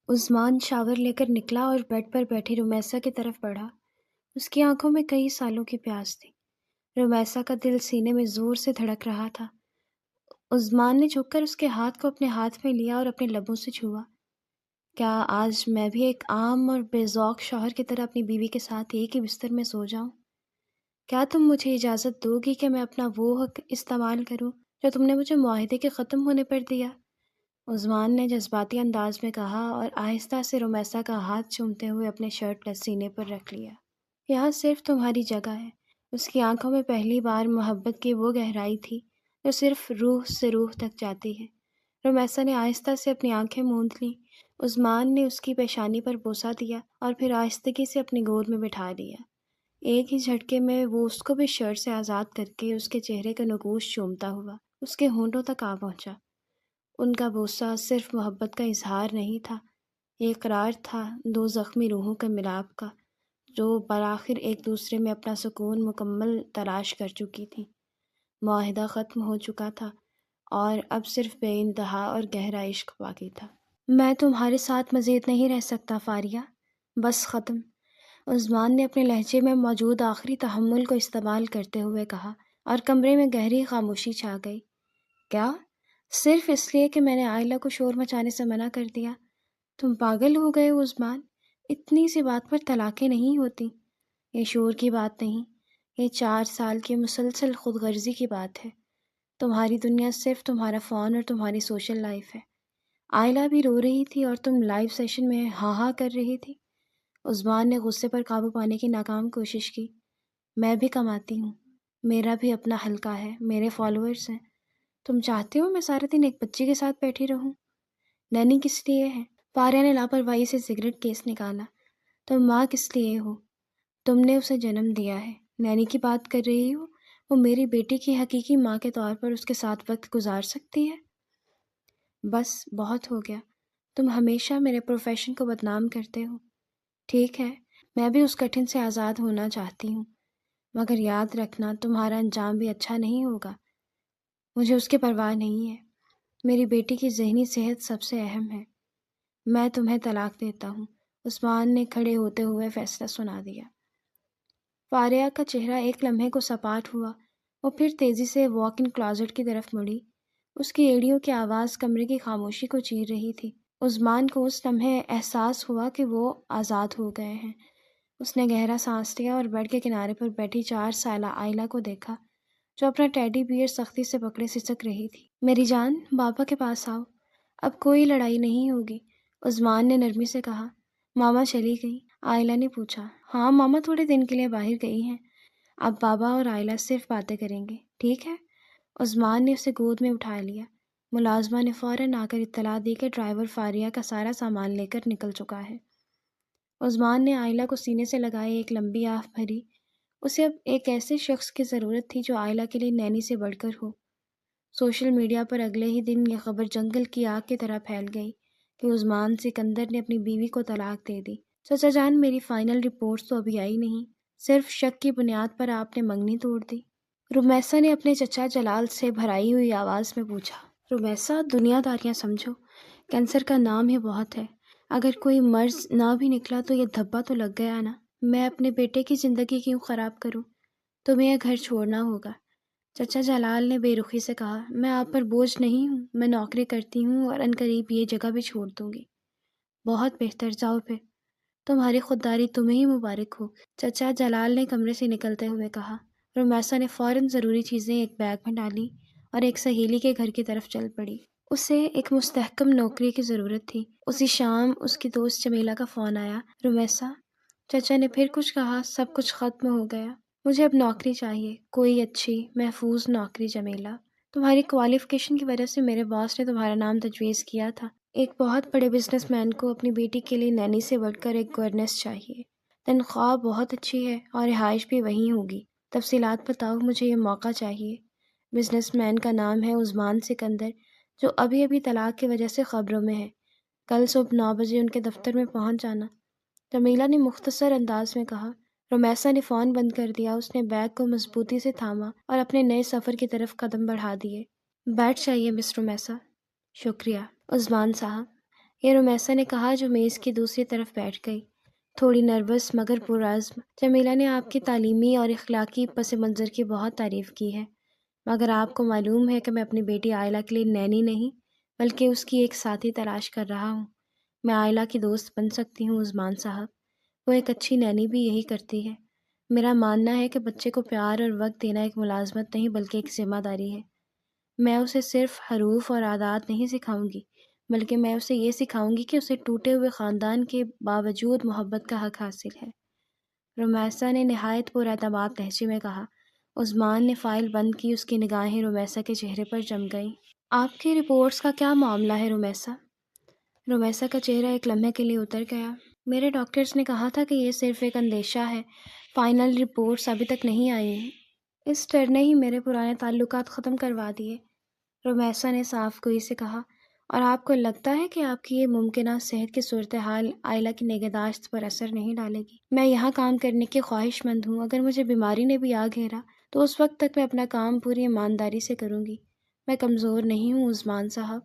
عثمان shower لے کر نکلا اور بیڈ پر بیٹھی رمیسا کی طرف بڑھا۔ اس کی آنکھوں میں کئی سالوں کی پیاس تھی۔ رمیسا کا دل سینے میں زور سے دھڑک رہا تھا۔ عثمان نے جھک کر اس کے ہاتھ کو اپنے ہاتھ میں لیا اور اپنے لبوں سے چھوا۔ کیا آج میں بھی ایک عام اور بے ذوق شوہر کی طرح اپنی بیوی کے ساتھ ایک ہی بستر میں سو جاؤں؟ کیا تم مجھے اجازت دو گی کہ میں اپنا وہ حق استعمال کروں جو تم نے مجھے معاہدے کے ختم ہونے پر دیا؟ عثمان نے جذباتی انداز میں کہا اور آہستہ سے رمیسا کا ہاتھ چومتے ہوئے اپنے شرٹ لیس سینے پر رکھ لیا۔ یہاں صرف تمہاری جگہ ہے۔ اس کی آنکھوں میں پہلی بار محبت کی وہ گہرائی تھی جو صرف روح سے روح تک جاتی ہے۔ رمیسا نے آہستہ سے اپنی آنکھیں موند لیں۔ عثمان نے اس کی پیشانی پر بوسہ دیا اور پھر آہستگی سے اپنی گود میں بٹھا لیا۔ ایک ہی جھٹکے میں وہ اس کو بھی شرٹ سے آزاد کر کے اس کے چہرے کا نگوش چومتا ہوا اس کے ہونٹوں تک آ پہنچا۔ ان کا بوسہ صرف محبت کا اظہار نہیں تھا، یہ اقرار تھا دو زخمی روحوں کے ملاپ کا جو بالآخر ایک دوسرے میں اپنا سکون مکمل تلاش کر چکی تھیں۔ معاہدہ ختم ہو چکا تھا اور اب صرف بے انتہا اور گہرا عشق باقی تھا۔ میں تمہارے ساتھ مزید نہیں رہ سکتا فاریہ، بس ختم۔ عثمان نے اپنے لہجے میں موجود آخری تحمل کو استعمال کرتے ہوئے کہا اور کمرے میں گہری خاموشی چھا گئی۔ کیا؟ صرف اس لیے کہ میں نے عائلہ کو شور مچانے سے منع کر دیا؟ تم پاگل ہو گئے ہو عثمان، اتنی سی بات پر طلاقیں نہیں ہوتی۔ یہ شور کی بات نہیں، یہ 4 سال کی مسلسل خود غرضی کی بات ہے۔ تمہاری دنیا صرف تمہارا فون اور تمہاری سوشل لائف ہے۔ عائلہ بھی رو رہی تھی اور تم لائیو سیشن میں ہاں ہاں کر رہی تھی۔ عثمان نے غصے پر قابو پانے کی ناکام کوشش کی۔ میں بھی کماتی ہوں، میرا بھی اپنا حلقہ ہے، میرے فالوورز ہیں۔ تم چاہتے ہو میں سارے دن ایک بچی کے ساتھ بیٹھی رہوں؟ نینی کس لیے ہے؟ فاریہ نے لاپرواہی سے سگریٹ کیس نکالا۔ تم ماں کس لیے ہو؟ تم نے اسے جنم دیا ہے۔ نینی کی بات کر رہی ہو؟ وہ میری بیٹی کی حقیقی ماں کے طور پر اس کے ساتھ وقت گزار سکتی ہے۔ بس بہت ہو گیا، تم ہمیشہ میرے پروفیشن کو بدنام کرتے ہو۔ ٹھیک ہے، میں بھی اس کٹھن سے آزاد ہونا چاہتی ہوں، مگر یاد رکھنا تمہارا انجام بھی اچھا نہیں ہوگا۔ مجھے اس کی پرواہ نہیں ہے، میری بیٹی کی ذہنی صحت سب سے اہم ہے۔ میں تمہیں طلاق دیتا ہوں، عثمان نے کھڑے ہوتے ہوئے فیصلہ سنا دیا۔ فاریہ کا چہرہ ایک لمحے کو سپاٹ ہوا، وہ پھر تیزی سے واک ان کلازٹ کی طرف مڑی۔ اس کی ایڑیوں کی آواز کمرے کی خاموشی کو چیر رہی تھی۔ عثمان کو اس لمحے احساس ہوا کہ وہ آزاد ہو گئے ہیں۔ اس نے گہرا سانس لیا اور بیڈ کے کنارے پر بیٹھی 4 سالہ عائلہ کو دیکھا جو اپنا ٹیڈی بیئر سختی سے پکڑے سسک رہی تھی۔ میری جان، بابا کے پاس آؤ، اب کوئی لڑائی نہیں ہوگی، عثمان نے نرمی سے کہا۔ ماما چلی گئی؟ عائلہ نے پوچھا۔ ہاں ماما تھوڑے دن کے لیے باہر گئی ہیں، اب بابا اور عائلہ صرف باتیں کریں گے، ٹھیک ہے؟ عثمان نے اسے گود میں اٹھا لیا۔ ملازمہ نے فوراً آ کر اطلاع دی کہ ڈرائیور فاریہ کا سارا سامان لے کر نکل چکا ہے۔ عثمان نے عائلہ کو سینے سے لگائے ایک لمبی آہ بھری۔ اسے اب ایک ایسے شخص کی ضرورت تھی جو عائلہ کے لیے نینی سے بڑھ کر ہو۔ سوشل میڈیا پر اگلے ہی دن یہ خبر جنگل کی آگ کی طرح پھیل گئی کہ عثمان سکندر نے اپنی بیوی کو طلاق دے دی۔ چچا جان، میری فائنل رپورٹ تو ابھی آئی نہیں، صرف شک کی بنیاد پر آپ نے منگنی توڑ دی؟ رمیسا نے اپنے چچا جلال سے بھرائی ہوئی آواز میں پوچھا۔ رمیسا، دنیا داریاں سمجھو، کینسر کا نام ہی بہت ہے، اگر کوئی مرض نہ بھی نکلا تو یہ دھبا تو لگ گیا نا۔ میں اپنے بیٹے کی زندگی کیوں خراب کروں؟ تمہیں یہ گھر چھوڑنا ہوگا۔ چچا جلال نے بے رخی سے کہا۔ میں آپ پر بوجھ نہیں ہوں، میں نوکری کرتی ہوں اور عنقریب یہ جگہ بھی چھوڑ دوں گی۔ بہت بہتر، جاؤ پھر، تمہاری خودداری تمہیں ہی مبارک ہو، چچا جلال نے کمرے سے نکلتے ہوئے کہا۔ رمیسا نے فوراً ضروری چیزیں ایک بیگ میں ڈالی اور ایک سہیلی کے گھر کی طرف چل پڑی۔ اسے ایک مستحکم نوکری کی ضرورت تھی۔ اسی شام اس کی دوست جمیلہ کا فون آیا۔ رمیسا، چچا نے پھر کچھ کہا، سب کچھ ختم ہو گیا۔ مجھے اب نوکری چاہیے، کوئی اچھی محفوظ نوکری جمیلہ۔ تمہاری کوالیفیکیشن کی وجہ سے میرے باس نے تمہارا نام تجویز کیا تھا۔ ایک بہت بڑے بزنس مین کو اپنی بیٹی کے لیے نینی سے بڑھ کر ایک گورنس چاہیے، تنخواہ بہت اچھی ہے اور رہائش بھی وہیں ہوگی۔ تفصیلات بتاؤ، مجھے یہ موقع چاہیے۔ بزنس مین کا نام ہے عثمان سکندر، جو ابھی ابھی طلاق کی وجہ سے خبروں میں ہے۔ کل صبح 9 بجے ان کے دفتر میں پہنچ جانا، جمیلہ نے مختصر انداز میں کہا۔ رمیسا نے فون بند کر دیا۔ اس نے بیگ کو مضبوطی سے تھاما اور اپنے نئے سفر کی طرف قدم بڑھا دیے۔ بیٹھ جائیے مس رمیسا۔ شکریہ عثمان صاحب، یہ رمیسا نے کہا جو میز کی دوسری طرف بیٹھ گئی، تھوڑی نروس مگر پرعزم۔ جمیلہ نے آپ کی تعلیمی اور اخلاقی پس منظر کی بہت تعریف کی ہے، مگر آپ کو معلوم ہے کہ میں اپنی بیٹی عائلہ کے لیے نینی نہیں بلکہ اس کی ایک ساتھی تلاش کر رہا ہوں۔ میں عائلہ کی دوست بن سکتی ہوں عثمان صاحب، وہ ایک اچھی نینی بھی یہی کرتی ہے۔ میرا ماننا ہے کہ بچے کو پیار اور وقت دینا ایک ملازمت نہیں بلکہ ایک ذمہ داری ہے۔ میں اسے صرف حروف اور عادات نہیں سکھاؤں گی بلکہ میں اسے یہ سکھاؤں گی کہ اسے ٹوٹے ہوئے خاندان کے باوجود محبت کا حق حاصل ہے۔ رمیسا نے نہایت پر اعتماد لہجے میں کہا۔ عثمان نے فائل بند کی، اس کی نگاہیں رمیسا کے چہرے پر جم گئیں۔ آپ کی رپورٹس کا کیا معاملہ ہے رمیسا؟ رمیسا کا چہرہ ایک لمحے کے لیے اتر گیا۔ میرے ڈاکٹرز نے کہا تھا کہ یہ صرف ایک اندیشہ ہے، فائنل رپورٹس ابھی تک نہیں آئی ہیں۔ اس ڈر نے ہی میرے پرانے تعلقات ختم کروا دیے، رمیسا نے صاف گوئی سے کہا۔ اور آپ کو لگتا ہے کہ آپ کی یہ ممکنہ صحت کی صورتحال عائلہ کی نگہداشت پر اثر نہیں ڈالے گی؟ میں یہاں کام کرنے کی خواہش مند ہوں، اگر مجھے بیماری نے بھی آ گھیرا تو اس وقت تک میں اپنا کام پوری ایمانداری سے کروں گی۔ میں کمزور نہیں ہوں عثمان صاحب،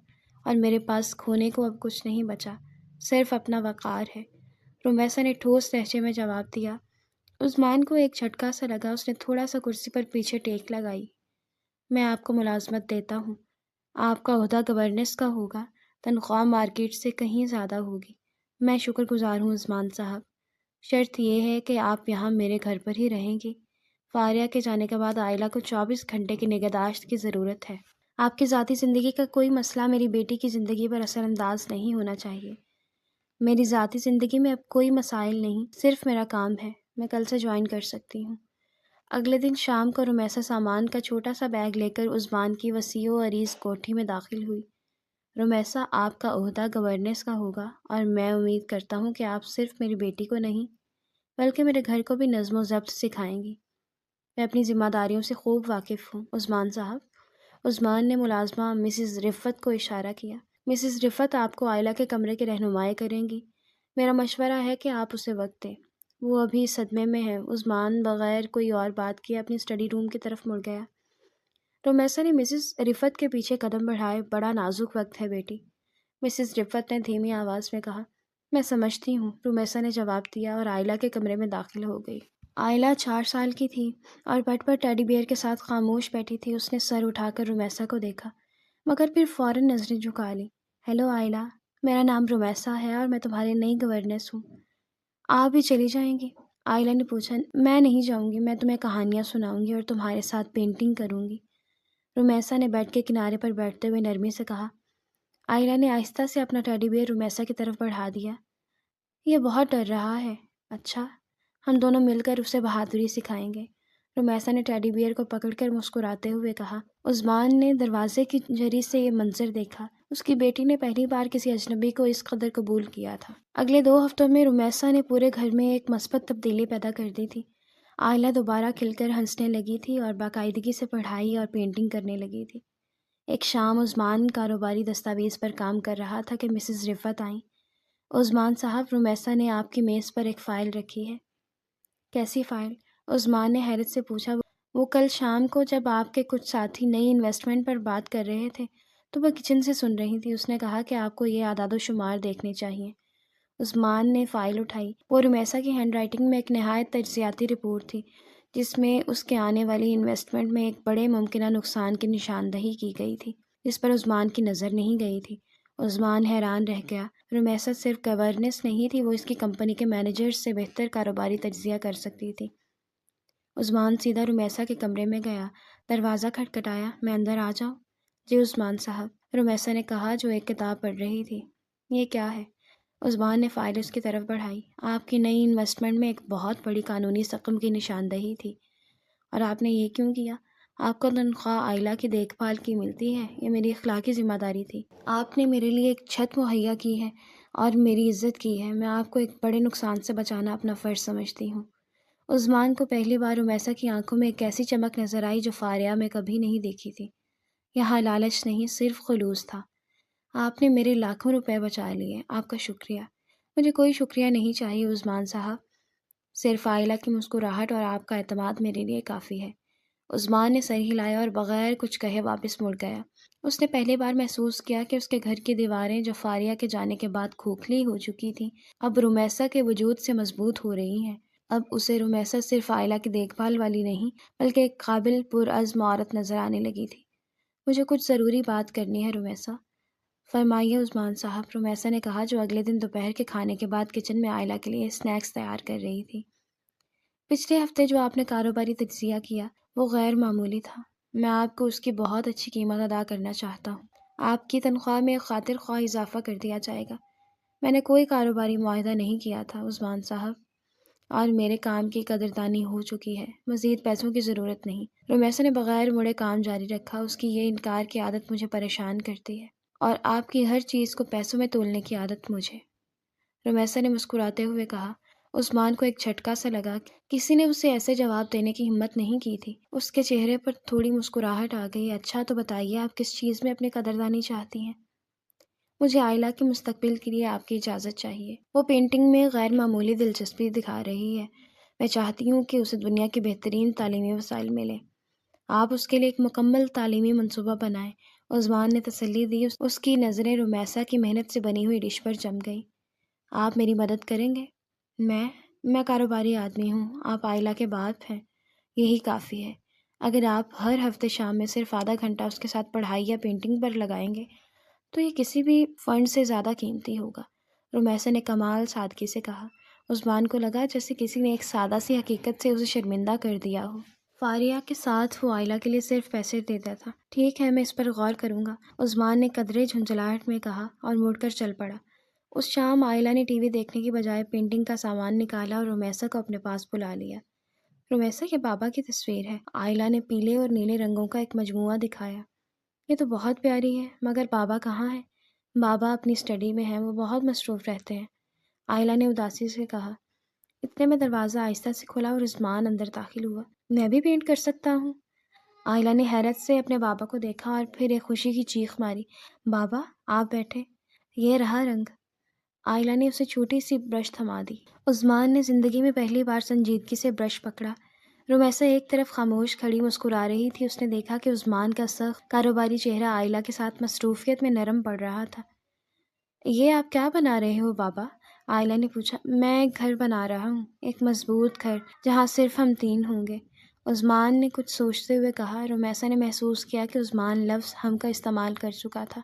اور میرے پاس کھونے کو اب کچھ نہیں بچا، صرف اپنا وقار ہے، رمیسا نے ٹھوس لہجے میں جواب دیا۔ عثمان کو ایک جھٹکا سا لگا، اس نے تھوڑا سا کرسی پر پیچھے ٹیک لگائی۔ میں آپ کو ملازمت دیتا ہوں، آپ کا عہدہ گورننس کا ہوگا، تنخواہ مارکیٹ سے کہیں زیادہ ہوگی۔ میں شکر گزار ہوں عثمان صاحب، شرط یہ ہے کہ آپ یہاں میرے گھر پر ہی رہیں گی۔ فاریہ کے جانے کے بعد عائلہ کو 24 گھنٹے کی نگہداشت کی ضرورت ہے۔ آپ کی ذاتی زندگی کا کوئی مسئلہ میری بیٹی کی زندگی پر اثر انداز نہیں ہونا چاہیے۔ میری ذاتی زندگی میں اب کوئی مسائل نہیں، صرف میرا کام ہے۔ میں کل سے جوائن کر سکتی ہوں۔ اگلے دن شام کو رمیسا سامان کا چھوٹا سا بیگ لے کر عثمان کی وسیع و عریض کوٹھی میں داخل ہوئی۔ رمیسا، آپ کا عہدہ گورننس کا ہوگا، اور میں امید کرتا ہوں کہ آپ صرف میری بیٹی کو نہیں بلکہ میرے گھر کو بھی نظم و ضبط سکھائیں گی۔ میں اپنی ذمہ داریوں سے خوب واقف ہوں عثمان صاحب۔ عثمان نے ملازمہ مسز رفت کو اشارہ کیا۔ مسز رفت آپ کو عائلہ کے کمرے کی رہنمائی کریں گی۔ میرا مشورہ ہے کہ آپ اسے وقت دیں، وہ ابھی صدمے میں ہے۔ عثمان بغیر کوئی اور بات کیے اپنی اسٹڈی روم کی طرف مڑ گیا۔ رمیسا نے مسز رفت کے پیچھے قدم بڑھائے۔ بڑا نازک وقت ہے بیٹی، مسز رفت نے دھیمی آواز میں کہا۔ میں سمجھتی ہوں، رمیسا نے جواب دیا اور عائلہ کے کمرے میں داخل ہو گئی۔ عائلہ 4 سال کی تھی اور بیڈ پر ٹیڈی بیئر کے ساتھ خاموش بیٹھی تھی۔ اس نے سر اٹھا کر رمیسا کو دیکھا مگر پھر فوراً نظریں جھکا لیں۔ ہیلو عائلہ، میرا نام رمیسا ہے اور میں تمہاری نئی گورننس ہوں۔ آپ بھی چلی جائیں گی؟ عائلہ نے پوچھا۔ میں نہیں جاؤں گی، میں تمہیں کہانیاں سناؤں گی اور تمہارے ساتھ پینٹنگ کروں گی، رمیسا نے بیڈ کے کنارے پر بیٹھتے ہوئے نرمی سے کہا۔ عائلہ نے آہستہ سے اپنا ٹیڈی بیئر رمیسا کی طرف بڑھا دیا۔ یہ بہت ڈر رہا ہے۔ اچھا، ہم دونوں مل کر اسے بہادری سکھائیں گے، رمیسا نے ٹیڈی بیئر کو پکڑ کر مسکراتے ہوئے کہا۔ عثمان نے دروازے کی جری سے یہ منظر دیکھا۔ اس کی بیٹی نے پہلی بار کسی اجنبی کو اس قدر قبول کیا تھا۔ اگلے 2 ہفتوں میں رمیسا نے پورے گھر میں ایک مثبت تبدیلی پیدا کر دی تھی۔ عائلہ دوبارہ کھل کر ہنسنے لگی تھی اور باقاعدگی سے پڑھائی اور پینٹنگ کرنے لگی تھی۔ ایک شام عثمان کاروباری دستاویز پر کام کر رہا تھا کہ مسز رفت آئیں۔ عثمان صاحب، رمیسا نے آپ کی میز پر ایک فائل رکھی ہے۔ کیسی فائل؟ عثمان نے حیرت سے پوچھا۔ وہ کل شام کو جب آپ کے کچھ ساتھی نئی انویسٹمنٹ پر بات کر رہے تھے تو وہ کچن سے سن رہی تھی۔ اس نے کہا کہ آپ کو یہ اعداد و شمار دیکھنے چاہیے۔ عثمان نے فائل اٹھائی۔ وہ رمیسا کی ہینڈ رائٹنگ میں ایک نہایت تجزیاتی رپورٹ تھی جس میں اس کے آنے والی انویسٹمنٹ میں ایک بڑے ممکنہ نقصان کی نشاندہی کی گئی تھی جس پر عثمان کی نظر نہیں گئی تھی۔ عثمان حیران رہ گیا۔ رمیسا صرف گورننس نہیں تھی، وہ اس کی کمپنی کے مینیجر سے بہتر کاروباری تجزیہ کر سکتی تھی۔ عثمان سیدھا رمیسا کے کمرے میں گیا، دروازہ کھٹکھٹایا۔ میں اندر آ جاؤں؟ جی عثمان صاحب، رمیسا نے کہا جو ایک کتاب پڑھ رہی تھی۔ یہ کیا ہے؟ عثمان نے فائل اس کی طرف بڑھائی۔ آپ کی نئی انویسٹمنٹ میں ایک بہت بڑی قانونی رقم کی نشاندہی تھی۔ اور آپ نے یہ کیوں کیا؟ آپ کو تنخواہ عائلہ کی دیکھ بھال کی ملتی ہے، یہ میری اخلاقی ذمہ داری تھی۔ آپ نے میرے لیے ایک چھت مہیا کی ہے اور میری عزت کی ہے، میں آپ کو ایک بڑے نقصان سے بچانا اپنا فرض سمجھتی ہوں۔ عثمان کو پہلی بار رمیسا کی آنکھوں میں ایک ایسی چمک نظر آئی جو فاریہ میں کبھی نہیں دیکھی تھی۔ یہاں لالچ نہیں، صرف خلوص تھا۔ آپ نے میرے لاکھوں روپے بچا لیے، آپ کا شکریہ۔ مجھے کوئی شکریہ نہیں چاہیے عثمان صاحب، صرف عائلہ کی مسکراہٹ اور آپ کا اعتماد میرے لیے کافی ہے۔ عثمان نے سر ہلایا اور بغیر کچھ کہے واپس مڑ گیا۔ اس نے پہلی بار محسوس کیا کہ اس کے گھر کی دیواریں جو فاریہ کے جانے کے بعد کھوکھلی ہو چکی تھیں اب رمیسا کے وجود سے مضبوط ہو رہی ہیں۔ اب اسے رمیسا صرف عائلہ کی دیکھ بھال والی نہیں بلکہ ایک قابل پرعزم عورت نظر آنے لگی تھی۔ مجھے کچھ ضروری بات کرنی ہے رمیسا۔ فرمائیے عثمان صاحب، رمیسا نے کہا، جو اگلے دن دوپہر کے کھانے کے بعد کچن میں عائلہ کے لیے اسنیکس تیار کر رہی تھی۔ پچھلے ہفتے جو آپ نے کاروباری تجزیہ کیا وہ غیر معمولی تھا۔ میں آپ کو اس کی بہت اچھی قیمت ادا کرنا چاہتا ہوں۔ آپ کی تنخواہ میں خاطر خواہ اضافہ کر دیا جائے گا۔ میں نے کوئی کاروباری معاہدہ نہیں کیا تھا عثمان صاحب، اور میرے کام کی قدردانی ہو چکی ہے۔ مزید پیسوں کی ضرورت نہیں۔ رمیسا نے بغیر مڑے کام جاری رکھا۔ اس کی یہ انکار کی عادت مجھے پریشان کرتی ہے، اور آپ کی ہر چیز کو پیسوں میں تولنے کی عادت مجھے۔ رمیسا نے مسکراتے ہوئے کہا۔ عثمان کو ایک جھٹکا سا لگا۔ کسی نے اسے ایسے جواب دینے کی ہمت نہیں کی تھی۔ اس کے چہرے پر تھوڑی مسکراہٹ آ گئی۔ اچھا تو بتائیے، آپ کس چیز میں اپنی قدردانی چاہتی ہیں؟ مجھے عائلہ کے مستقبل کے لیے آپ کی اجازت چاہیے۔ وہ پینٹنگ میں غیر معمولی دلچسپی دکھا رہی ہے۔ میں چاہتی ہوں کہ اسے دنیا کے بہترین تعلیمی وسائل ملیں۔ آپ اس کے لیے ایک مکمل تعلیمی منصوبہ بنائیں۔ عثمان نے تسلی دی۔ اس کی نظریں رمیسا کی محنت سے بنی ہوئی ڈش پر جم گئیں۔ آپ میری مدد کریں گے؟ میں کاروباری آدمی ہوں، آپ عائلہ کے باپ ہیں، یہی کافی ہے۔ اگر آپ ہر ہفتے شام میں صرف آدھا گھنٹہ اس کے ساتھ پڑھائی یا پینٹنگ پر لگائیں گے تو یہ کسی بھی فنڈ سے زیادہ قیمتی ہوگا، رمیسا نے کمال سادگی سے کہا۔ عثمان کو لگا جیسے کسی نے ایک سادہ سی حقیقت سے اسے شرمندہ کر دیا ہو۔ فاریہ کے ساتھ وہ عائلہ کے لیے صرف پیسے دیتا تھا۔ ٹھیک ہے، میں اس پر غور کروں گا، عثمان نے قدرے جھنجھلاہٹ میں کہا اور مڑ کر چل پڑا۔ اس شام عائلہ نے ٹی وی دیکھنے کی بجائے پینٹنگ کا سامان نکالا اور رمیسا کو اپنے پاس بلا لیا۔ رمیسا، یہ بابا کی تصویر ہے۔ عائلہ نے پیلے اور نیلے رنگوں کا ایک مجموعہ دکھایا۔ یہ تو بہت پیاری ہے، مگر بابا کہاں ہے؟ بابا اپنی اسٹڈی میں ہیں، وہ بہت مصروف رہتے ہیں، عائلہ نے اداسی سے کہا۔ اتنے میں دروازہ آہستہ سے کھلا اور عثمان اندر داخل ہوا۔ میں بھی پینٹ کر سکتا ہوں؟ عائلہ نے حیرت سے اپنے بابا کو دیکھا اور پھر ایک خوشی کی چیخ ماری۔ بابا، آپ بیٹھے، یہ رہا رنگ۔ عائلہ نے اسے چھوٹی سی برش تھما دی۔ عثمان نے زندگی میں پہلی بار سنجیدگی سے برش پکڑا۔ رمیسا ایک طرف خاموش کھڑی مسکرا رہی تھی۔ اس نے دیکھا کہ عثمان کا سخت کاروباری چہرہ عائلہ کے ساتھ مصروفیت میں نرم پڑ رہا تھا۔ یہ آپ کیا بنا رہے ہو بابا؟ عائلہ نے پوچھا۔ میں ایک گھر بنا رہا ہوں، ایک مضبوط گھر جہاں صرف ہم تین ہوں گے، عثمان نے کچھ سوچتے ہوئے کہا۔ رمیسا نے محسوس کیا کہ عثمان لفظ ہم کا استعمال کر چکا تھا۔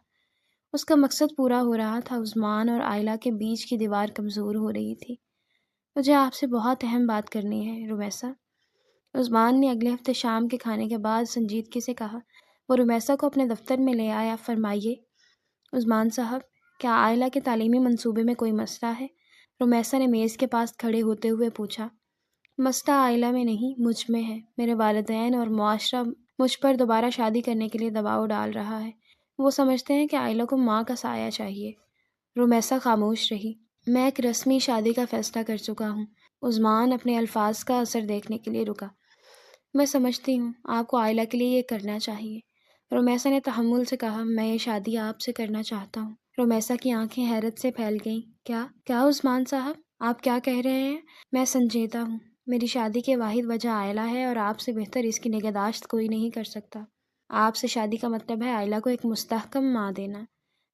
اس کا مقصد پورا ہو رہا تھا۔ عثمان اور عائلہ کے بیچ کی دیوار کمزور ہو رہی تھی۔ مجھے آپ سے بہت اہم بات کرنی ہے رمیسا، عثمان نے اگلے ہفتے شام کے کھانے کے بعد سنجیدگی سے کہا۔ وہ رمیسا کو اپنے دفتر میں لے آیا۔ فرمائیے عثمان صاحب، کیا عائلہ کے تعلیمی منصوبے میں کوئی مسئلہ ہے؟ رمیسا نے میز کے پاس کھڑے ہوتے ہوئے پوچھا۔ مسئلہ عائلہ میں نہیں، مجھ میں ہے۔ میرے والدین اور معاشرہ مجھ پر دوبارہ شادی کرنے کے لیے دباؤ ڈال رہا ہے۔ وہ سمجھتے ہیں کہ عائلہ کو ماں کا سایہ چاہیے۔ رمیسا خاموش رہی۔ میں ایک رسمی شادی کا فیصلہ کر چکا ہوں۔ عثمان اپنے الفاظ کا اثر دیکھنے کے لیے رکا۔ میں سمجھتی ہوں آپ کو عائلہ کے لیے یہ کرنا چاہیے، رمیسا نے تحمل سے کہا۔ میں یہ شادی آپ سے کرنا چاہتا ہوں۔ رمیسا کی آنکھیں حیرت سے پھیل گئیں۔ کیا عثمان صاحب، آپ کیا کہہ رہے ہیں؟ میں سنجیدہ ہوں۔ میری شادی کی واحد وجہ عائلہ ہے اور آپ سے بہتر اس کی نگہداشت کوئی نہیں کر سکتا۔ آپ سے شادی کا مطلب ہے عائلہ کو ایک مستحکم ماں دینا،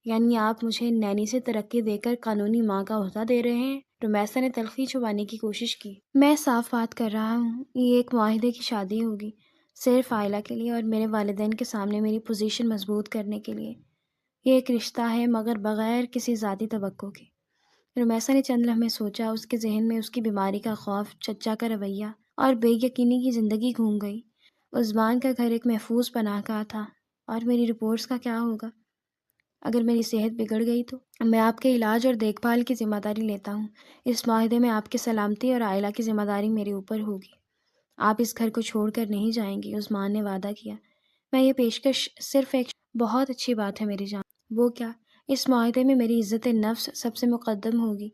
یعنی آپ مجھے نینی سے ترقی دے کر قانونی ماں کا عہدہ دے رہے ہیں؟ رمیسا نے تلخی چھپانے کی کوشش کی۔ میں صاف بات کر رہا ہوں، یہ ایک معاہدے کی شادی ہوگی، صرف عائلہ کے لیے اور میرے والدین کے سامنے میری پوزیشن مضبوط کرنے کے لیے۔ یہ ایک رشتہ ہے، مگر بغیر کسی ذاتی توقع کے۔ رمیسا نے چند لمحے سوچا۔ اس کے ذہن میں اس کی بیماری کا خوف، چچا کا رویہ اور بے یقینی کی زندگی گھوم گئی۔ عثمان کا گھر ایک محفوظ پناہ گاہ تھا، اور میری رپورٹس کا کیا ہوگا؟ اگر میری صحت بگڑ گئی تو؟ میں آپ کے علاج اور دیکھ بھال کی ذمہ داری لیتا ہوں۔ اس معاہدے میں آپ کی سلامتی اور عائلہ کی ذمہ داری میرے اوپر ہوگی۔ آپ اس گھر کو چھوڑ کر نہیں جائیں گی، عثمان نے وعدہ کیا۔ میں یہ پیشکش صرف ایک بہت اچھی بات ہے میری جان۔ وہ کیا؟ اس معاہدے میں میری عزت نفس سب سے مقدم ہوگی۔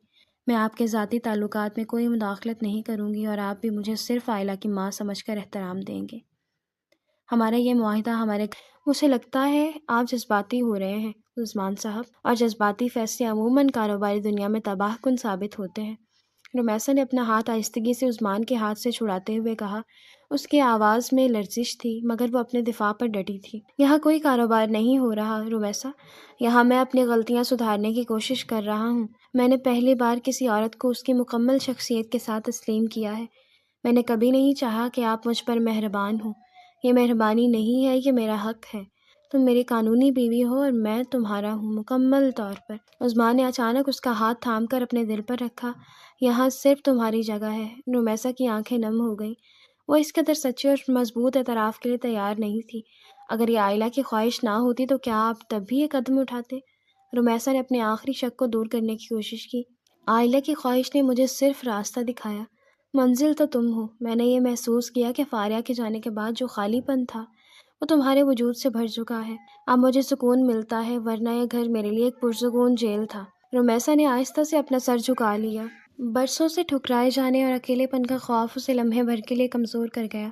میں آپ کے ذاتی تعلقات میں کوئی مداخلت نہیں کروں گی، اور آپ بھی مجھے صرف عائلہ کی ماں سمجھ کر احترام دیں گے۔ ہمارا یہ معاہدہ مجھے لگتا ہے آپ جذباتی ہو رہے ہیں عثمان صاحب، اور جذباتی فیصلے عموماً کاروباری دنیا میں تباہ کن ثابت ہوتے ہیں۔ رمیسا نے اپنا ہاتھ آہستگی سے عثمان کے ہاتھ سے چھڑاتے ہوئے کہا۔ اس کی آواز میں لرزش تھی مگر وہ اپنے دفاع پر ڈٹی تھی۔ یہاں کوئی کاروبار نہیں ہو رہا رومیسا، یہاں میں اپنی غلطیاں سدھارنے کی کوشش کر رہا ہوں۔ میں نے پہلی بار کسی عورت کو اس کی مکمل شخصیت کے ساتھ تسلیم کیا ہے۔ میں نے کبھی نہیں چاہا کہ آپ مجھ پر مہربان ہوں۔ یہ مہربانی نہیں ہے، یہ میرا حق ہے۔ تم میری قانونی بیوی ہو اور میں تمہارا ہوں مکمل طور پر۔ عثمان نے اچانک اس کا ہاتھ تھام کر اپنے دل پر رکھا۔ یہاں صرف تمہاری جگہ ہے۔ رومیسا کی آنکھیں نم ہو گئیں۔ وہ اس قدر سچے اور مضبوط اعتراف کے لیے تیار نہیں تھی۔ اگر یہ آئلہ کی خواہش نہ ہوتی تو کیا آپ تب بھی یہ قدم اٹھاتے؟ رومیسا نے اپنے آخری شک کو دور کرنے کی کوشش کی۔ آئلہ کی خواہش نے مجھے صرف راستہ دکھایا، منزل تو تم ہو۔ میں نے یہ محسوس کیا کہ فاریہ کے جانے کے بعد جو خالی پن تھا وہ تمہارے وجود سے بھر چکا ہے۔ اب مجھے سکون ملتا ہے، ورنہ یہ گھر میرے لیے ایک پرسکون جیل تھا۔ رومیسا نے آہستہ سے اپنا سر جھکا لیا۔ برسوں سے ٹھکرائے جانے اور اکیلے پن کا خوف اسے لمحے بھر کے لیے کمزور کر گیا،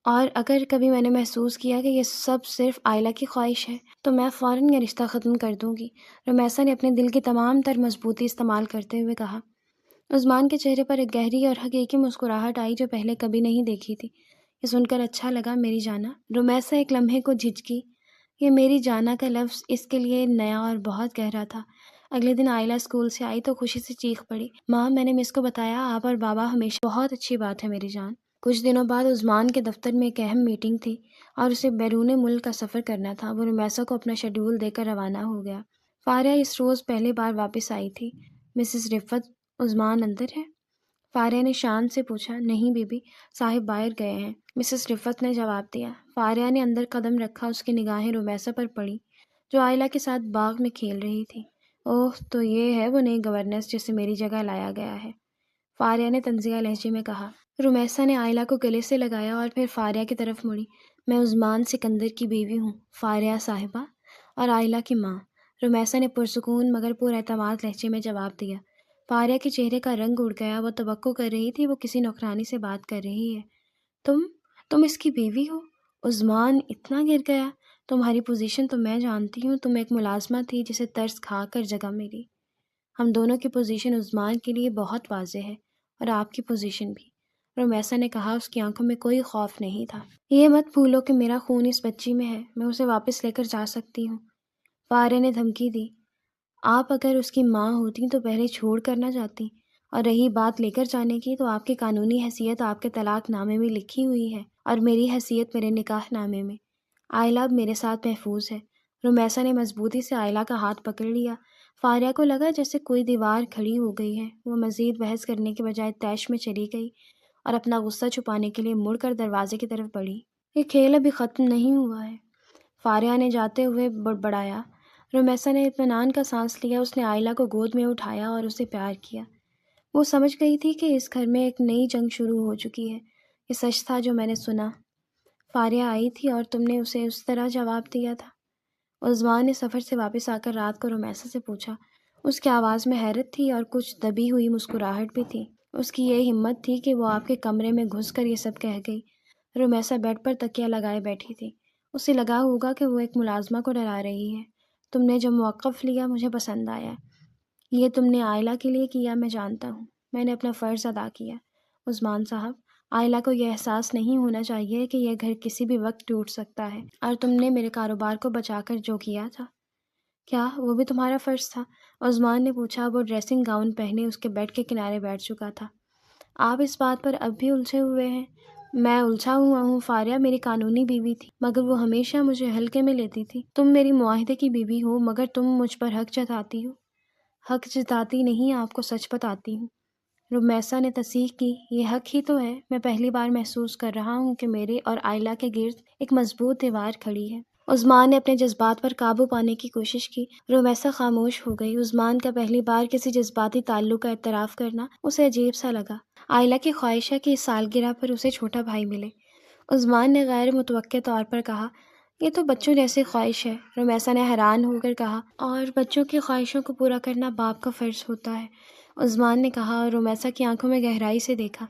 اور اگر کبھی میں نے محسوس کیا کہ یہ سب صرف آئلہ کی خواہش ہے تو میں فوراً یہ رشتہ ختم کر دوں گی۔ رومیسا نے اپنے دل کی تمام تر مضبوطی استعمال کرتے ہوئے کہا۔ عثمان کے چہرے پر ایک گہری اور حقیقی مسکراہٹ آئی جو پہلے کبھی نہیں دیکھی تھی۔ یہ سن کر اچھا لگا میری جانا۔ رومیسا ایک لمحے کو جھجکی۔ یہ میری جانا کا لفظ اس کے لیے نیا اور بہت گہرا تھا۔ اگلے دن آئلہ اسکول سے آئی تو خوشی سے چیخ پڑی، ماں میں نے مس کو بتایا آپ اور بابا ہمیشہ۔ بہت اچھی بات ہے میری جان۔ کچھ دنوں بعد عثمان کے دفتر میں ایک اہم میٹنگ تھی اور اسے بیرون ملک کا سفر کرنا تھا۔ وہ رومیسا کو اپنا شیڈول دے کر روانہ ہو گیا۔ فاریہ اس روز پہلی بار واپس آئی تھی۔ مسز رفعت، عثمان اندر ہے؟ فاریہ نے شان سے پوچھا۔ نہیں بی بی، صاحب باہر گئے ہیں، مسز رفعت نے جواب دیا۔ فاریہ نے اندر قدم رکھا۔ اس کی نگاہیں رومیسا پر پڑی جو آئلہ کے ساتھ باغ میں کھیل رہی تھی۔ اوہ، تو یہ ہے وہ نئی گورننس جسے میری جگہ لایا گیا ہے، فاریہ نے طنزیہ لہجے میں کہا۔ رومیسا نے آئلہ کو گلے سے لگایا اور پھر فاریہ کی طرف مڑی۔ میں عثمان سکندر کی بیوی ہوں، فاریہ صاحبہ، اور آئلہ کی ماں، رومیسا نے پرسکون مگر پر اعتماد لہجے میں جواب دیا۔ فاریہ کے چہرے کا رنگ اڑ گیا۔ وہ توقع کر رہی تھی وہ کسی نوکرانی سے بات کر رہی ہے۔ تم اس کی بیوی ہو؟ عثمان اتنا گر گیا۔ تمہاری پوزیشن تو میں جانتی ہوں، تم ایک ملازمہ تھی جسے ترس کھا کر جگہ ملی۔ ہم دونوں کی پوزیشن عثمان کے لیے بہت واضح ہے، اور آپ کی پوزیشن بھی، رومیسا نے کہا۔ اس کی آنکھوں میں کوئی خوف نہیں تھا۔ یہ مت بھولو کہ میرا خون اس بچی میں ہے، میں اسے واپس لے کر جا سکتی ہوں، فاریہ نے دھمکی دی۔ آپ اگر اس کی ماں ہوتی تو پہلے چھوڑ کر نہ جاتی، اور رہی بات لے کر جانے کی تو آپ کی قانونی حیثیت آپ کے طلاق نامے میں لکھی ہوئی ہے، اور میری حیثیت میرے نکاح نامے میں۔ آئلہ اب میرے ساتھ محفوظ ہے۔ رومیسا نے مضبوطی سے آئلہ کا ہاتھ پکڑ لیا۔ فاریہ کو لگا جیسے کوئی دیوار کھڑی ہو گئی ہے۔ وہ مزید بحث کرنے کے بجائے طیش میں چلی گئی اور اپنا غصہ چھپانے کے لیے مڑ کر دروازے کی طرف بڑھی۔ یہ کھیل ابھی ختم نہیں ہوا ہے، فاریہ نے جاتے ہوئے بڑبڑایا۔ رومیسا نے اطمینان کا سانس لیا۔ اس نے آئلہ کو گود میں اٹھایا اور اسے پیار کیا۔ وہ سمجھ گئی تھی کہ اس گھر میں ایک نئی جنگ شروع ہو چکی ہے۔ یہ سچ تھا جو میں نے سنا، فاریہ آئی تھی اور تم نے اسے اس طرح جواب دیا تھا؟ عثمان نے سفر سے واپس آ کر رات کو رومیسا سے پوچھا۔ اس کی آواز میں حیرت تھی اور کچھ دبی ہوئی مسکراہٹ بھی تھی۔ اس کی یہ ہمت تھی کہ وہ آپ کے کمرے میں گھس کر یہ سب کہہ گئی۔ رومیسا بیڈ پر تکیہ لگائے بیٹھی تھی۔ اسے لگا ہوگا کہ وہ ایک ملازمہ کو ڈرا رہی ہے۔ تم نے جو موقف لیا مجھے پسند آیا۔ یہ تم نے آئلہ کے لیے کیا، میں جانتا ہوں۔ میں نے اپنا فرض ادا کیا۔ عثمان صاحب، آئلہ کو یہ احساس نہیں ہونا چاہیے کہ یہ گھر کسی بھی وقت ٹوٹ سکتا ہے، اور تم نے میرے کاروبار کو بچا کر جو کیا تھا، کیا وہ بھی تمہارا فرض تھا؟ عثمان نے پوچھا۔ وہ ڈریسنگ گاؤن پہنے اس کے بیڈ کے کنارے بیٹھ چکا تھا۔ آپ اس بات پر اب بھی الجھے ہوئے ہیں؟ میں الجھا ہوا ہوں فاریہ میری قانونی بیوی تھی، مگر وہ ہمیشہ مجھے ہلکے میں لیتی تھی۔ تم میری معاہدے کی بیوی ہو، مگر تم مجھ پر حق جتاتی ہو۔ حق جتاتی نہیں، آپ کو سچ بتاتی ہوں۔ رومیسا نے تصحیح کی۔ یہ حق ہی تو ہے۔ میں پہلی بار محسوس کر رہا ہوں کہ میرے اور آئلہ کے گرد ایک مضبوط دیوار کھڑی ہے۔ عثمان نے اپنے جذبات پر قابو پانے کی کوشش کی۔ رومیسا خاموش ہو گئی۔ عثمان کا پہلی بار کسی جذباتی تعلق کا اعتراف کرنا اسے عجیب سا لگا۔ آئلہ کی خواہش ہے کہ اس سالگرہ پر اسے چھوٹا بھائی ملے۔ عثمان نے غیر متوقع طور پر کہا۔ یہ تو بچوں جیسی خواہش ہے، رومیسا نے حیران ہو کر کہا۔ اور بچوں کی خواہشوں کو پورا کرنا باپ کا فرض ہوتا ہے، عثمان نے کہا اور رومیسا کی آنکھوں میں گہرائی سے دیکھا۔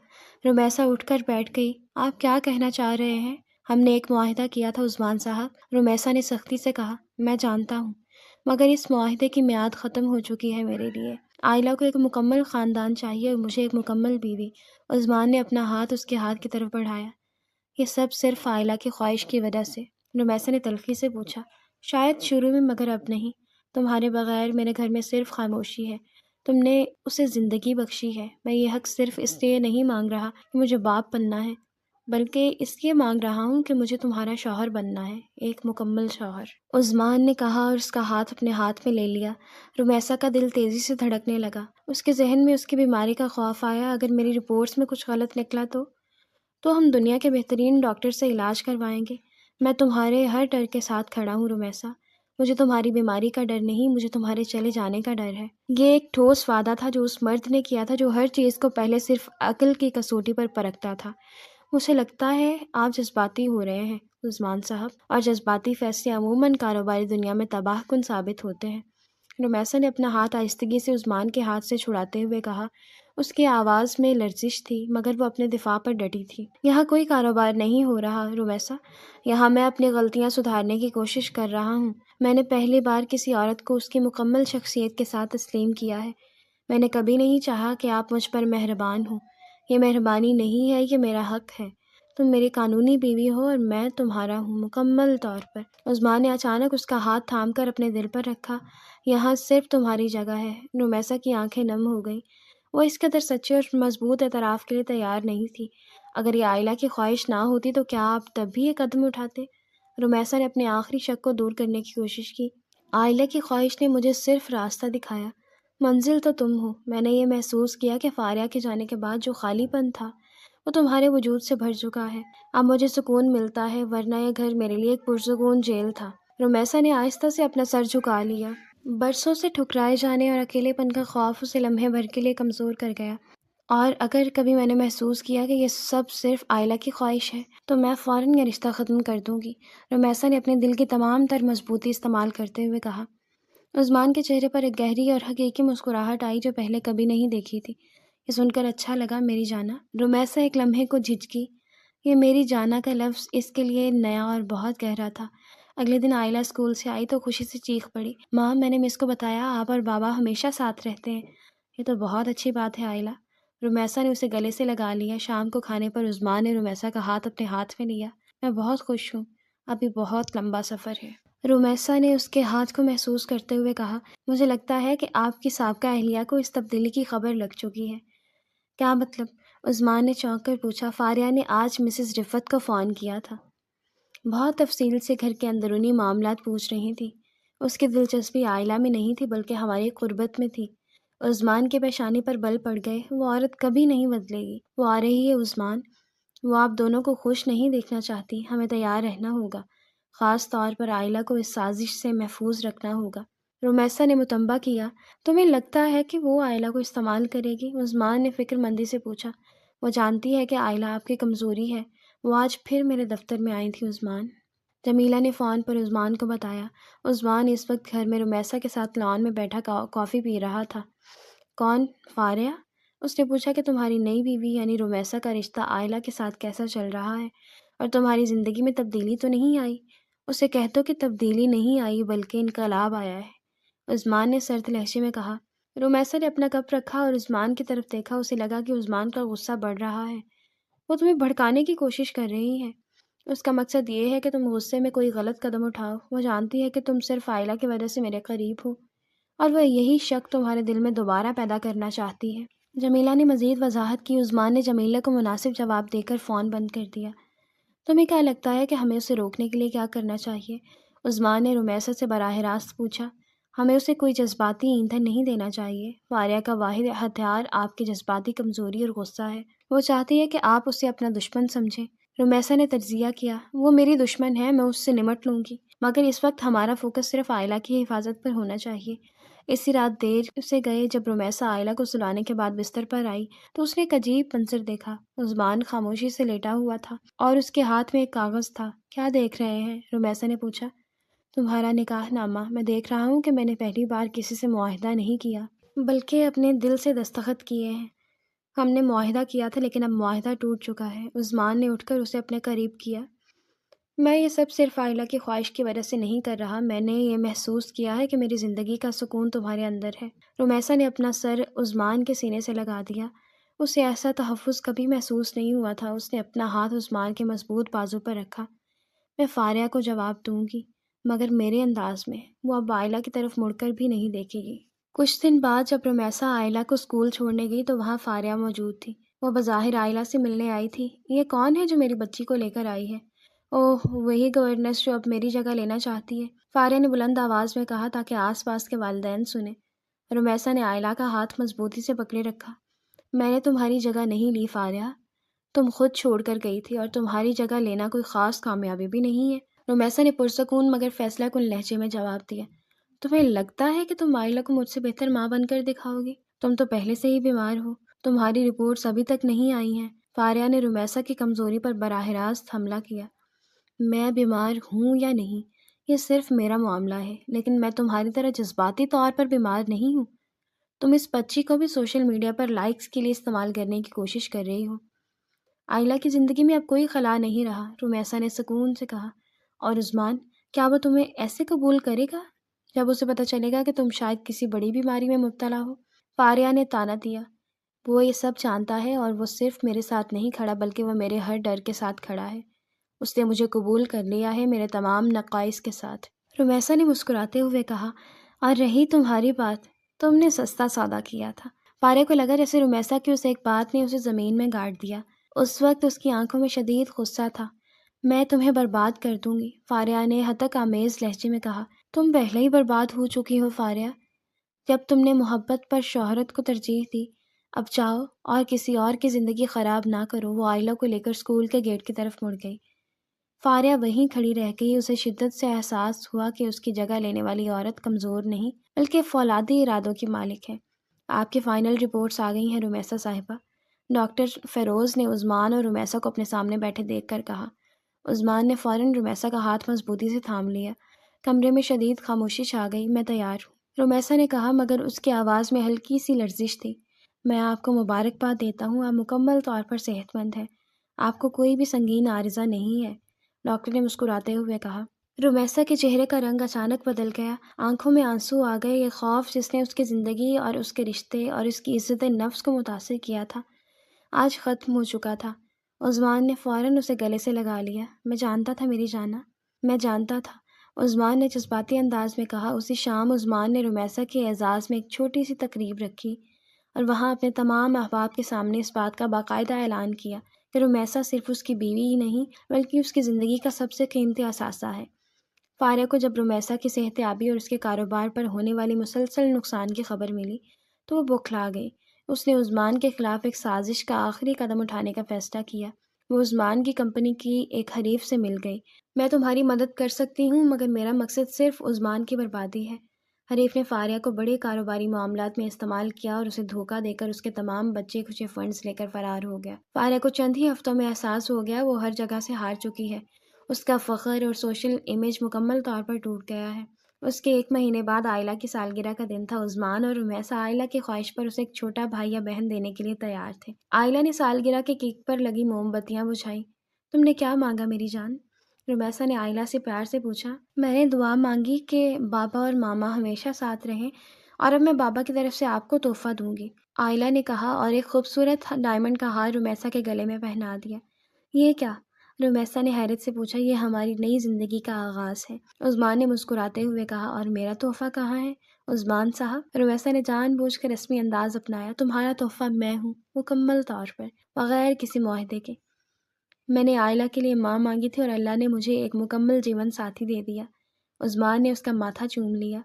رومیسا اٹھ کر بیٹھ گئی۔ آپ کیا کہنا چاہ رہے ہیں؟ ہم نے ایک معاہدہ کیا تھا عثمان صاحب، رومیسا نے سختی سے کہا۔ میں جانتا ہوں، مگر اس معاہدے کی میعاد ختم ہو چکی ہے میرے لیے۔ آئلہ کو ایک مکمل خاندان چاہیے اور مجھے ایک مکمل بیوی۔ عثمان نے اپنا ہاتھ اس کے ہاتھ کی طرف بڑھایا۔ یہ سب صرف عائلہ کی خواہش کی وجہ سے؟ رمیسا نے تلخی سے پوچھا۔ شاید شروع میں، مگر اب نہیں۔ تمہارے بغیر میرے گھر میں صرف خاموشی ہے۔ تم نے اسے زندگی بخشی ہے۔ میں یہ حق صرف اس لیے نہیں مانگ رہا کہ مجھے باپ بننا ہے، بلکہ اس لیے مانگ رہا ہوں کہ مجھے تمہارا شوہر بننا ہے، ایک مکمل شوہر، عثمان نے کہا اور اس کا ہاتھ اپنے ہاتھ میں لے لیا۔ رمیسا کا دل تیزی سے دھڑکنے لگا۔ اس کے ذہن میں اس کی بیماری کا خوف آیا۔ اگر میری رپورٹس میں کچھ غلط نکلا تو ہم دنیا کے بہترین ڈاکٹر سے علاج کروائیں گے۔ میں تمہارے ہر ڈر کے ساتھ کھڑا ہوں رمیسا۔ مجھے تمہاری بیماری کا ڈر نہیں، مجھے تمہارے چلے جانے کا ڈر ہے۔ یہ ایک ٹھوس وعدہ تھا جو اس مرد نے کیا تھا جو ہر چیز کو پہلے صرف عقل کی کسوٹی پر پرکھتا تھا۔ مجھے لگتا ہے آپ جذباتی ہو رہے ہیں عثمان صاحب، اور جذباتی فیصلے عموماً کاروباری دنیا میں تباہ کن ثابت ہوتے ہیں۔ رمیسا نے اپنا ہاتھ آہستگی سے عثمان کے ہاتھ سے چھڑاتے ہوئے کہا۔ اس کی آواز میں لرزش تھی، مگر وہ اپنے دفاع پر ڈٹی تھی۔ یہاں کوئی کاروبار نہیں ہو رہا رمیسا، یہاں میں اپنی غلطیاں سدھارنے کی کوشش کر رہا ہوں۔ میں نے پہلی بار کسی عورت کو اس کی مکمل شخصیت کے ساتھ تسلیم کیا ہے۔ میں نے کبھی نہیں چاہا کہ آپ مجھ پر مہربان ہوں۔ یہ مہربانی نہیں ہے، یہ میرا حق ہے۔ تم میری قانونی بیوی ہو اور میں تمہارا ہوں مکمل طور پر۔ عثمان نے اچانک اس کا ہاتھ تھام کر اپنے دل پر رکھا۔ یہاں صرف تمہاری جگہ ہے۔ رمیسا کی آنکھیں نم ہو گئیں۔ وہ اس قدر سچے اور مضبوط اعتراف کے لیے تیار نہیں تھی۔ اگر یہ عائلہ کی خواہش نہ ہوتی تو کیا آپ تب بھی یہ قدم اٹھاتے؟ رمیسا نے اپنے آخری شک کو دور کرنے کی کوشش کی۔ عائلہ کی خواہش نے مجھے صرف راستہ دکھایا، منزل تو تم ہو۔ میں نے یہ محسوس کیا کہ فاریہ کے جانے کے بعد جو خالی پن تھا وہ تمہارے وجود سے بھر چکا ہے۔ اب مجھے سکون ملتا ہے، ورنہ یہ گھر میرے لیے ایک پرسکون جیل تھا۔ رمیسا نے آہستہ سے اپنا سر جھکا لیا۔ برسوں سے ٹھکرائے جانے اور اکیلے پن کا خوف اسے لمحے بھر کے لیے کمزور کر گیا۔ اور اگر کبھی میں نے محسوس کیا کہ یہ سب صرف عائلہ کی خواہش ہے تو میں فوراً یہ رشتہ ختم کر دوں گی، رمیسا نے اپنے دل کی تمام تر مضبوطی استعمال کرتے ہوئے کہا۔ عثمان کے چہرے پر ایک گہری اور حقیقی مسکراہٹ آئی جو پہلے کبھی نہیں دیکھی تھی۔ یہ سن کر اچھا لگا میری جانا۔ رمیسا ایک لمحے کو جھجکی۔ یہ میری جانا کا لفظ اس کے لیے نیا اور بہت گہرا تھا۔ اگلے دن عائلہ اسکول سے آئی تو خوشی سے چیخ پڑی، ماں میں نے مس کو بتایا آپ اور بابا ہمیشہ ساتھ رہتے ہیں۔ یہ تو بہت اچھی بات ہے عائلہ۔ رمیسا نے اسے گلے سے لگا لیا۔ شام کو کھانے پر عثمان نے رمیسا کا ہاتھ اپنے ہاتھ میں لیا۔ میں بہت خوش ہوں، ابھی بہت لمبا سفر ہے۔ رمیسا نے اس کے ہاتھ کو محسوس کرتے ہوئے کہا، مجھے لگتا ہے کہ آپ کی سابقہ اہلیہ کو اس تبدیلی کی خبر لگ چکی ہے۔ کیا مطلب؟ عثمان نے چونک کر پوچھا۔ فاریہ نے آج مسز رفعت کو فون کیا تھا۔ بہت تفصیل سے گھر کے اندرونی معاملات پوچھ رہی تھی۔ اس کی دلچسپی عائلہ میں نہیں تھی بلکہ ہماری قربت میں تھی۔ عثمان کے پیشانی پر بل پڑ گئے۔ وہ عورت کبھی نہیں بدلے گی۔ وہ آ رہی ہے عثمان۔ وہ آپ دونوں کو خوش نہیں دیکھنا چاہتی۔ ہمیں تیار رہنا ہوگا، خاص طور پر عائلہ کو اس سازش سے محفوظ رکھنا ہوگا۔ رمیسا نے متنبہ کیا، تمہیں لگتا ہے کہ وہ عائلہ کو استعمال کرے گی؟ عثمان نے فکر مندی سے پوچھا۔ وہ جانتی ہے کہ عائلہ آپ کی کمزوری ہے۔ وہ آج پھر میرے دفتر میں آئی تھی عثمان۔ جمیلہ نے فون پر عثمان کو بتایا۔ عثمان اس وقت گھر میں رمیسا کے ساتھ لان میں بیٹھا کافی پی رہا تھا۔ کون؟ فاریہ؟ اس نے پوچھا کہ تمہاری نئی بیوی یعنی رمیسا کا رشتہ عائلہ کے ساتھ کیسا چل رہا ہے اور تمہاری زندگی میں تبدیلی تو نہیں آئی؟ اسے کہہ دو کہ تبدیلی نہیں آئی بلکہ انقلاب آیا ہے، عثمان نے سرد لہجے میں کہا۔ رمیسا نے اپنا کپ رکھا اور عثمان کی طرف دیکھا۔ اسے لگا کہ عثمان کا غصہ بڑھ رہا ہے۔ وہ تمہیں بھڑکانے کی کوشش کر رہی ہے۔ اس کا مقصد یہ ہے کہ تم غصے میں کوئی غلط قدم اٹھاؤ۔ وہ جانتی ہے کہ تم صرف عائلہ کی وجہ سے میرے قریب ہو اور وہ یہی شک تمہارے دل میں دوبارہ پیدا کرنا چاہتی ہے۔ جمیلہ نے مزید وضاحت کی۔ عثمان نے جمیلہ کو مناسب جواب دے کر فون بند کر دیا۔ تمہیں کیا لگتا ہے کہ ہمیں اسے روکنے کے لیے کیا کرنا چاہیے؟ عثمان نے رمیسا سے براہ راست پوچھا۔ ہمیں اسے کوئی جذباتی ایندھن نہیں دینا چاہیے۔ فاریہ کا واحد ہتھیار آپ کی جذباتی کمزوری اور غصہ ہے۔ وہ چاہتی ہے کہ آپ اسے اپنا دشمن سمجھیں۔ رمیسا نے تجزیہ کیا۔ وہ میری دشمن ہے، میں اس سے نمٹ لوں گی، مگر اس وقت ہمارا فوکس صرف عائلہ کی حفاظت پر ہونا چاہیے۔ اسی رات دیر سے گئے جب رمیسا عائلہ کو سلانے کے بعد بستر پر آئی تو اس نے ایک عجیب منظر دیکھا۔ عثمان خاموشی سے لیٹا ہوا تھا اور اس کے ہاتھ میں ایک کاغذ تھا۔ کیا دیکھ رہے ہیں؟ رمیسا نے پوچھا۔ تمہارا نکاح نامہ۔ میں دیکھ رہا ہوں کہ میں نے پہلی بار کسی سے معاہدہ نہیں کیا بلکہ اپنے دل سے دستخط کیے ہیں۔ ہم نے معاہدہ کیا تھا لیکن اب معاہدہ ٹوٹ چکا ہے۔ عثمان نے اٹھ کر اسے اپنے قریب کیا۔ میں یہ سب صرف عائلہ کی خواہش کی وجہ سے نہیں کر رہا۔ میں نے یہ محسوس کیا ہے کہ میری زندگی کا سکون تمہارے اندر ہے۔ رمیسا نے اپنا سر عثمان کے سینے سے لگا دیا۔ اسے ایسا تحفظ کبھی محسوس نہیں ہوا تھا۔ اس نے اپنا ہاتھ عثمان کے مضبوط بازو پر رکھا۔ میں فاریہ کو جواب دوں گی، مگر میرے انداز میں۔ وہ اب آئلہ کی طرف مڑ کر بھی نہیں دیکھے گی۔ کچھ دن بعد جب رمیسا آئلہ کو اسکول چھوڑنے گئی تو وہاں فاریہ موجود تھی۔ وہ بظاہر آئلہ سے ملنے آئی تھی۔ یہ کون ہے جو میری بچی کو لے کر آئی ہے؟ اوہ، وہی گورنس جو اب میری جگہ لینا چاہتی ہے، فاریہ نے بلند آواز میں کہا تاکہ آس پاس کے والدین سنیں۔ رمیسا نے آئلہ کا ہاتھ مضبوطی سے پکڑے رکھا۔ میں نے تمہاری جگہ نہیں لی فاریہ، تم خود چھوڑ کر گئی تھی، اور تمہاری جگہ لینا کوئی خاص کامیابی بھی نہیں ہے۔ رمیسا نے پرسکون مگر فیصلہ کن لہجے میں جواب دیا۔ تمہیں لگتا ہے کہ تم آئلہ کو مجھ سے بہتر ماں بن کر دکھاؤ گی؟ تم تو پہلے سے ہی بیمار ہو، تمہاری رپورٹس ابھی تک نہیں آئی ہیں۔ فاریہ نے رمیسا کی کمزوری پر براہ راست حملہ کیا۔ میں بیمار ہوں یا نہیں، یہ صرف میرا معاملہ ہے، لیکن میں تمہاری طرح جذباتی طور پر بیمار نہیں ہوں۔ تم اس بچی کو بھی سوشل میڈیا پر لائکس کے لیے استعمال کرنے کی کوشش کر رہی ہو۔ آئلہ کی زندگی میں اب کوئی خلا نہیں رہا، رمیسا نے سکون سے کہا۔ اور عثمان، کیا وہ تمہیں ایسے قبول کرے گا جب اسے پتہ چلے گا کہ تم شاید کسی بڑی بیماری میں مبتلا ہو؟ فاریہ نے طعنہ دیا۔ وہ یہ سب جانتا ہے، اور وہ صرف میرے ساتھ نہیں کھڑا بلکہ وہ میرے ہر ڈر کے ساتھ کھڑا ہے۔ اس نے مجھے قبول کر لیا ہے میرے تمام نقائص کے ساتھ، رمیسا نے مسکراتے ہوئے کہا۔ اور رہی تمہاری بات، تم نے سستا سودا کیا تھا۔ فاریہ کو لگا جیسے رمیسا کی اس ایک بات نے اسے زمین میں گاڑ دیا۔ اس وقت اس کی آنکھوں میں شدید غصہ تھا۔ میں تمہیں برباد کر دوں گی، فاریہ نے ہتک آمیز لہجے میں کہا۔ تم پہلے ہی برباد ہو چکی ہو فاریہ، جب تم نے محبت پر شہرت کو ترجیح دی۔ اب جاؤ اور کسی اور کی زندگی خراب نہ کرو۔ وہ آئلہ کو لے کر اسکول کے گیٹ کی طرف مڑ گئی۔ فاریہ وہیں کھڑی رہ گئی۔ اسے شدت سے احساس ہوا کہ اس کی جگہ لینے والی عورت کمزور نہیں بلکہ فولادی ارادوں کی مالک ہے۔ آپ کی فائنل رپورٹس آ گئی ہیں رمیسا صاحبہ، ڈاکٹر فیروز نے عثمان اور رمیسا کو اپنے سامنے بیٹھے دیکھ کر کہا۔ عثمان نے فوراً رمیسا کا ہاتھ مضبوطی سے تھام لیا۔ کمرے میں شدید خاموشی چھا گئی۔ میں تیار ہوں، رمیسا نے کہا، مگر اس کی آواز میں ہلکی سی لرزش تھی۔ میں آپ کو مبارکباد دیتا ہوں، آپ مکمل طور پر صحت مند ہیں، آپ کو کوئی بھی سنگین عارضہ نہیں ہے، ڈاکٹر نے مسکراتے ہوئے کہا۔ رمیسا کے چہرے کا رنگ اچانک بدل گیا، آنکھوں میں آنسو آ گئے۔ یہ خوف جس نے اس کی زندگی اور اس کے رشتے اور اس کی عزت نفس کو متاثر کیا تھا، آج ختم ہو چکا تھا۔ عثمان نے فوراً اسے گلے سے لگا لیا۔ میں جانتا تھا میری جانا، میں جانتا تھا، عثمان نے جذباتی انداز میں کہا۔ اسی شام عثمان نے رمیسا کے اعزاز میں ایک چھوٹی سی تقریب رکھی اور وہاں اپنے تمام احباب کے سامنے اس بات کا باقاعدہ اعلان کیا کہ رمیسا صرف اس کی بیوی ہی نہیں بلکہ اس کی زندگی کا سب سے قیمتی اثاثہ ہے۔ فاریہ کو جب رمیسا کی صحت یابی اور اس کے کاروبار پر ہونے والی مسلسل نقصان کی خبر ملی تو وہ بوکھلا گئی۔ اس نے عثمان کے خلاف ایک سازش کا آخری قدم اٹھانے کا فیصلہ کیا۔ وہ عثمان کی کمپنی کی ایک حریف سے مل گئی۔ میں تمہاری مدد کر سکتی ہوں، مگر میرا مقصد صرف عثمان کی بربادی ہے۔ حریف نے فاریہ کو بڑے کاروباری معاملات میں استعمال کیا اور اسے دھوکہ دے کر اس کے تمام بچے کھچے فنڈز لے کر فرار ہو گیا۔ فاریہ کو چند ہی ہفتوں میں احساس ہو گیا وہ ہر جگہ سے ہار چکی ہے۔ اس کا فخر اور سوشل امیج مکمل طور پر ٹوٹ گیا ہے۔ اس کے 1 مہینے بعد آئلہ کی سالگرہ کا دن تھا۔ عثمان اور رمیسا آئلہ کی خواہش پر اسے ایک چھوٹا بھائی یا بہن دینے کے لیے تیار تھے۔ آئلہ نے سالگرہ کے کیک پر لگی موم بتیاں بجھائیں۔ تم نے کیا مانگا میری جان؟ رمیسا نے آئلہ سے پیار سے پوچھا۔ میں نے دعا مانگی کہ بابا اور ماما ہمیشہ ساتھ رہیں، اور اب میں بابا کی طرف سے آپ کو تحفہ دوں گی، آئلہ نے کہا اور ایک خوبصورت ڈائمنڈ کا ہار رمیسا کے گلے میں پہنا دیا۔ یہ کیا؟ رمیسا نے حیرت سے پوچھا۔ یہ ہماری نئی زندگی کا آغاز ہے، عثمان نے مسکراتے ہوئے کہا۔ اور میرا تحفہ کہاں ہے عثمان صاحب؟ رمیسا نے جان بوجھ کر رسمی انداز اپنایا۔ تمہارا تحفہ میں ہوں، مکمل طور پر، بغیر کسی معاہدے کے۔ میں نے آئلہ کے لیے ماں مانگی تھی اور اللہ نے مجھے ایک مکمل جیون ساتھی دے دیا۔ عثمان نے اس کا ماتھا چوم لیا۔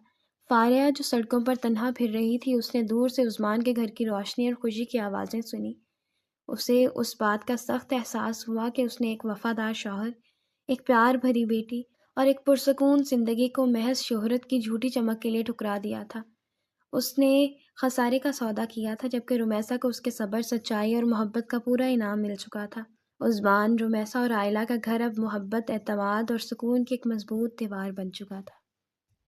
فاریہ جو سڑکوں پر تنہا پھر رہی تھی، اس نے دور سے عثمان کے گھر کی روشنی اور خوشی کی آوازیں سنی۔ اسے اس بات کا سخت احساس ہوا کہ اس نے ایک وفادار شوہر، ایک پیار بھری بیٹی اور ایک پرسکون زندگی کو محض شہرت کی جھوٹی چمک کے لیے ٹھکرا دیا تھا۔ اس نے خسارے کا سودا کیا تھا، جبکہ رمیسا کو اس کے صبر، سچائی اور محبت کا پورا انعام مل چکا تھا۔ عثمان، رمیسا اور آئلہ کا گھر اب محبت، اعتماد اور سکون کی ایک مضبوط دیوار بن چکا تھا۔